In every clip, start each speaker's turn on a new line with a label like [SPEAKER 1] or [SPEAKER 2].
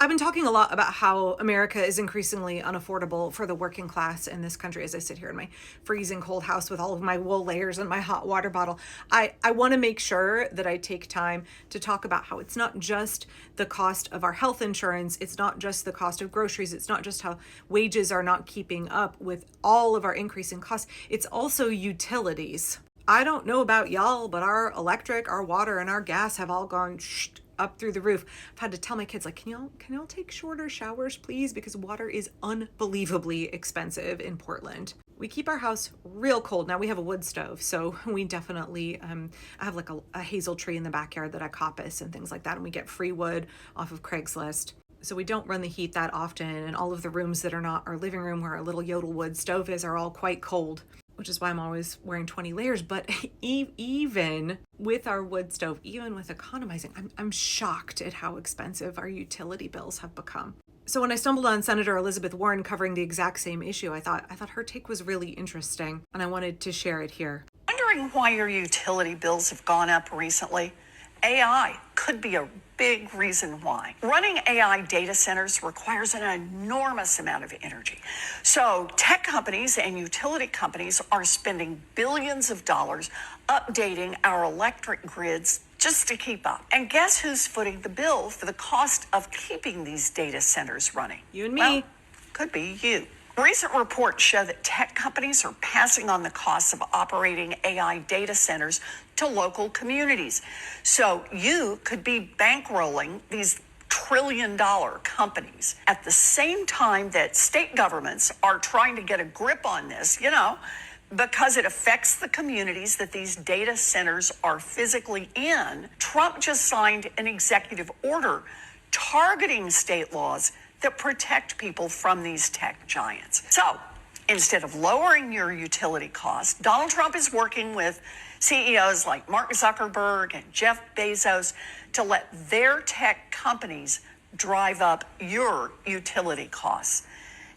[SPEAKER 1] I've been talking a lot about how America is increasingly unaffordable for the working class in this country as I sit here in my freezing cold house with all of my wool layers and my hot water bottle. I want to make sure that I take time to talk about how it's not just the cost of our health insurance, it's not just the cost of groceries, it's not just how wages are not keeping up with all of our increasing costs, it's also utilities. I don't know about y'all, but our electric, our water, and our gas have all gone up through the roof. I've had to tell my kids, like, can y'all take shorter showers, please? Because water is unbelievably expensive in Portland. We keep our house real cold. Now we have a wood stove, so we definitely, I have like a hazel tree in the backyard that I coppice and things like that, and we get free wood off of Craigslist. So we don't run the heat that often, and all of the rooms that are not our living room where our little yodel wood stove is are all quite cold, which is why I'm always wearing 20 layers. But even with our wood stove, even with economizing, I'm shocked at how expensive our utility bills have become. So when I stumbled on Senator Elizabeth Warren covering the exact same issue, I thought her take was really interesting, and I wanted to share it here.
[SPEAKER 2] Wondering why your utility bills have gone up recently? AI could be a big reason why. Running AI data centers requires an enormous amount of energy. So tech companies and utility companies are spending billions of dollars updating our electric grids just to keep up. And guess who's footing the bill for the cost of keeping these data centers running?
[SPEAKER 1] You and me.
[SPEAKER 2] Well, could be you. Recent reports show that tech companies are passing on the costs of operating AI data centers to local communities. So you could be bankrolling these trillion-dollar companies at the same time that state governments are trying to get a grip on this, because it affects the communities that these data centers are physically in. Trump just signed an executive order targeting state laws that protect people from these tech giants. So instead of lowering your utility costs, Donald Trump is working with CEOs like Mark Zuckerberg and Jeff Bezos to let their tech companies drive up your utility costs.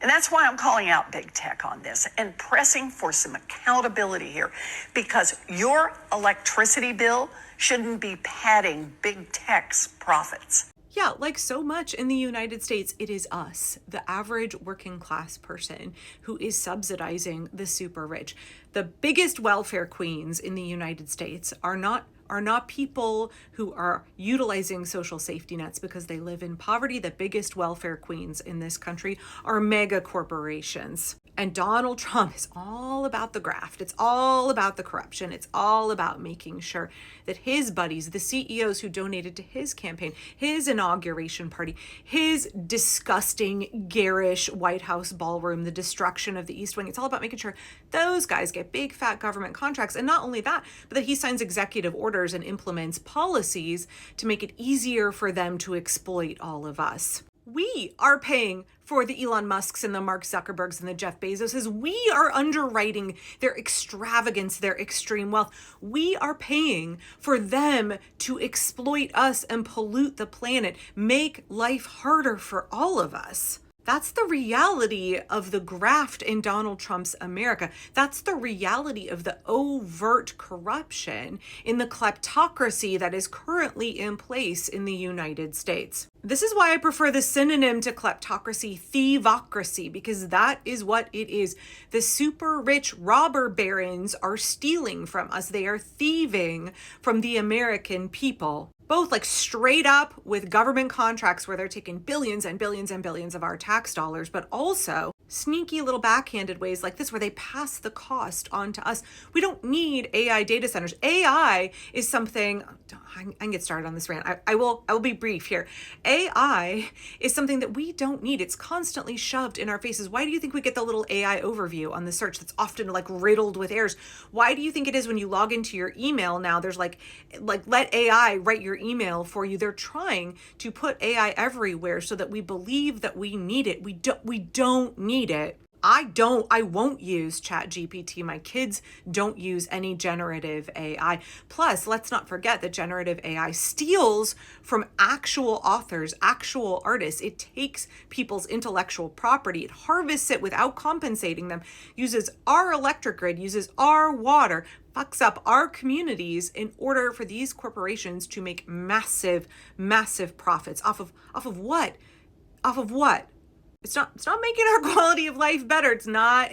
[SPEAKER 2] And that's why I'm calling out big tech on this and pressing for some accountability here, because your electricity bill shouldn't be padding big tech's profits.
[SPEAKER 1] Yeah, like so much in the United States, it is us, the average working class person, who is subsidizing the super rich. The biggest welfare queens in the United States are not people who are utilizing social safety nets because they live in poverty. The biggest welfare queens in this country are mega corporations. And Donald Trump is all about the graft. It's all about the corruption. It's all about making sure that his buddies, the CEOs who donated to his campaign, his inauguration party, his disgusting, garish White House ballroom, the destruction of the East Wing, it's all about making sure those guys get big, fat government contracts. And not only that, but that he signs executive orders and implements policies to make it easier for them to exploit all of us. We are paying for the Elon Musks and the Mark Zuckerbergs and the Jeff Bezoses. We are underwriting their extravagance, their extreme wealth. We are paying for them to exploit us and pollute the planet, make life harder for all of us. That's the reality of the graft in Donald Trump's America. That's the reality of the overt corruption in the kleptocracy that is currently in place in the United States. This is why I prefer the synonym to kleptocracy, thievocracy, because that is what it is. The super rich robber barons are stealing from us. They are thieving from the American people. Both like straight up with government contracts where they're taking billions and billions and billions of our tax dollars, but also sneaky little backhanded ways like this where they pass the cost on to us. We don't need AI data centers. AI is something, I can get started on this rant. I will be brief here. AI is something that we don't need. It's constantly shoved in our faces. Why do you think we get the little AI overview on the search that's often like riddled with errors? Why do you think it is when you log into your email now, there's like let AI write your email for you? They're trying to put AI everywhere so that we believe that we need it. We don't need it. I won't use ChatGPT. My kids don't use any generative AI. Plus, let's not forget that generative AI steals from actual authors, actual artists. It takes people's intellectual property. It harvests it without compensating them, uses our electric grid, uses our water, fucks up our communities in order for these corporations to make massive, massive profits off of what? Off of what? It's not making our quality of life better. It's not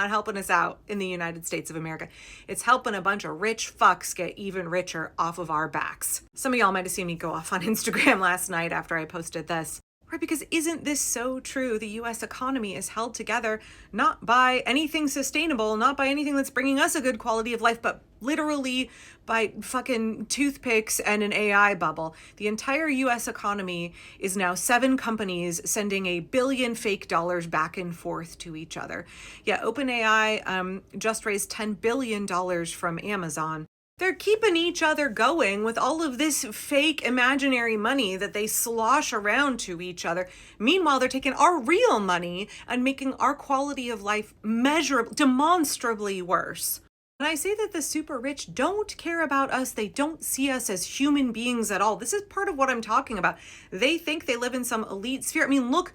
[SPEAKER 1] helping us out in the United States of America. It's helping a bunch of rich fucks get even richer off of our backs. Some of y'all might have seen me go off on Instagram last night after I posted this. Right, because isn't this so true? The US economy is held together not by anything sustainable, not by anything that's bringing us a good quality of life, but literally by fucking toothpicks and an AI bubble. The entire US economy is now 7 companies sending $1 billion fake dollars back and forth to each other. Yeah, OpenAI just raised $10 billion from Amazon. They're keeping each other going with all of this fake imaginary money that they slosh around to each other. Meanwhile, they're taking our real money and making our quality of life demonstrably worse. And I say that the super rich don't care about us. They don't see us as human beings at all. This is part of what I'm talking about. They think they live in some elite sphere. I mean, look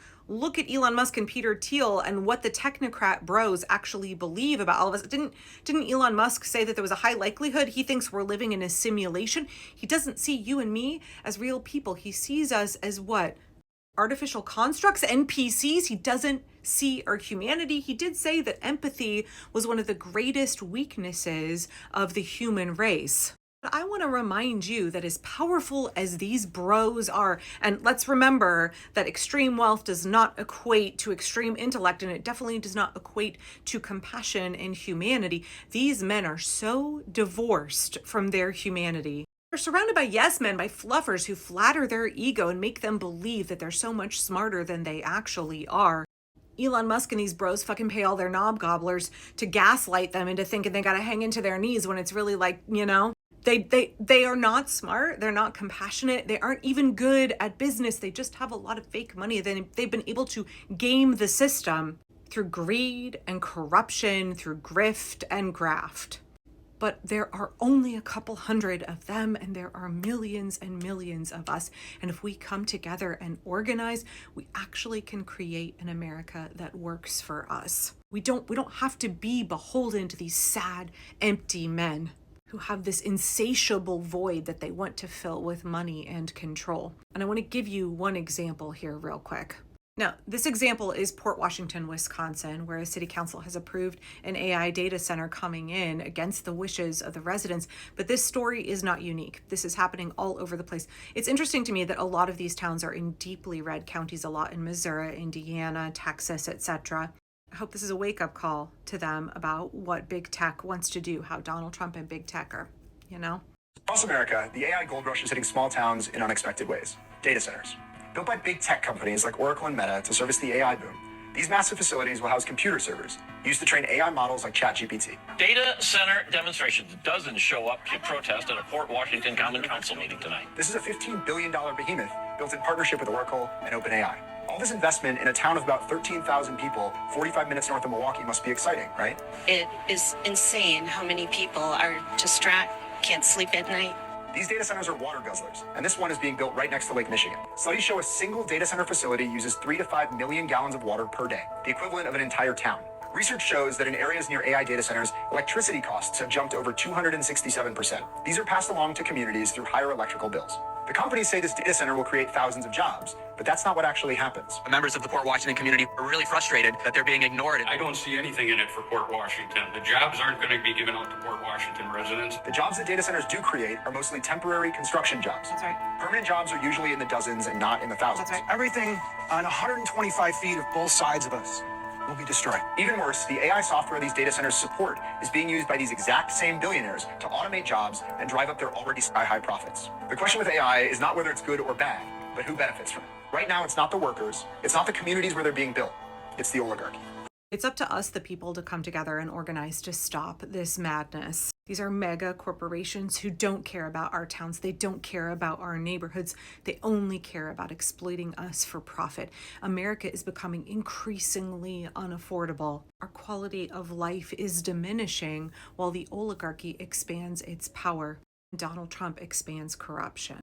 [SPEAKER 1] at Elon Musk and Peter Thiel and what the technocrat bros actually believe about all of us. Didn't Elon Musk say that there was a high likelihood he thinks we're living in a simulation? He doesn't see you and me as real people. He sees us as what? Artificial constructs, NPCs. He doesn't see our humanity. He did say that empathy was one of the greatest weaknesses of the human race. But I want to remind you that as powerful as these bros are, and let's remember that extreme wealth does not equate to extreme intellect, and it definitely does not equate to compassion and humanity. These men are so divorced from their humanity. They're surrounded by yes men, by fluffers who flatter their ego and make them believe that they're so much smarter than they actually are. Elon Musk and these bros fucking pay all their knob gobblers to gaslight them into thinking they gotta hang into their knees when it's really like, they are not smart. They're not compassionate. They aren't even good at business. They just have a lot of fake money. They've been able to game the system through greed and corruption, through grift and graft. But there are only a couple hundred of them, and there are millions and millions of us. And if we come together and organize, we actually can create an America that works for us. We don't have to be beholden to these sad, empty men who have this insatiable void that they want to fill with money and control. And I want to give you one example here real quick. Now, this example is Port Washington, Wisconsin, where a city council has approved an AI data center coming in against the wishes of the residents. But this story is not unique. This is happening all over the place. It's interesting to me that a lot of these towns are in deeply red counties, a lot in Missouri, Indiana, Texas, etc. I hope this is a wake-up call to them about what big tech wants to do, how Donald Trump and big tech are,
[SPEAKER 3] Across America, the AI gold rush is hitting small towns in unexpected ways. Data centers. Built by big tech companies like Oracle and Meta to service the AI boom, these massive facilities will house computer servers used to train AI models like ChatGPT.
[SPEAKER 4] Data center demonstrations. Dozens show up to protest at a Port Washington Common Council meeting tonight.
[SPEAKER 3] This is a $15 billion behemoth built in partnership with Oracle and OpenAI. All this investment in a town of about 13,000 people, 45 minutes north of Milwaukee, must be exciting, right?
[SPEAKER 5] It is insane how many people are distracted, can't sleep at night.
[SPEAKER 3] These data centers are water guzzlers, and this one is being built right next to Lake Michigan. Studies show a single data center facility uses 3 to 5 million gallons of water per day, the equivalent of an entire town. Research shows that in areas near AI data centers, electricity costs have jumped over 267%. These are passed along to communities through higher electrical bills. The companies say this data center will create thousands of jobs, but that's not what actually happens.
[SPEAKER 6] Members of the Port Washington community are really frustrated that they're being ignored.
[SPEAKER 7] I don't see anything in it for Port Washington. The jobs aren't going to be given out to Port Washington residents.
[SPEAKER 3] The jobs that data centers do create are mostly temporary construction jobs.
[SPEAKER 1] That's right.
[SPEAKER 3] Permanent jobs are usually in the dozens and not in the thousands.
[SPEAKER 1] That's right.
[SPEAKER 8] Everything on 125 feet of both sides of us will be destroyed.
[SPEAKER 3] Even worse, the AI software these data centers support is being used by these exact same billionaires to automate jobs and drive up their already sky-high profits. The question with AI is not whether it's good or bad, but who benefits from it. Right now, it's not the workers, it's not the communities where they're being built, it's the oligarchy.
[SPEAKER 1] It's up to us, the people, to come together and organize to stop this madness. These are mega corporations who don't care about our towns. They don't care about our neighborhoods. They only care about exploiting us for profit. America is becoming increasingly unaffordable. Our quality of life is diminishing while the oligarchy expands its power. Donald Trump expands corruption.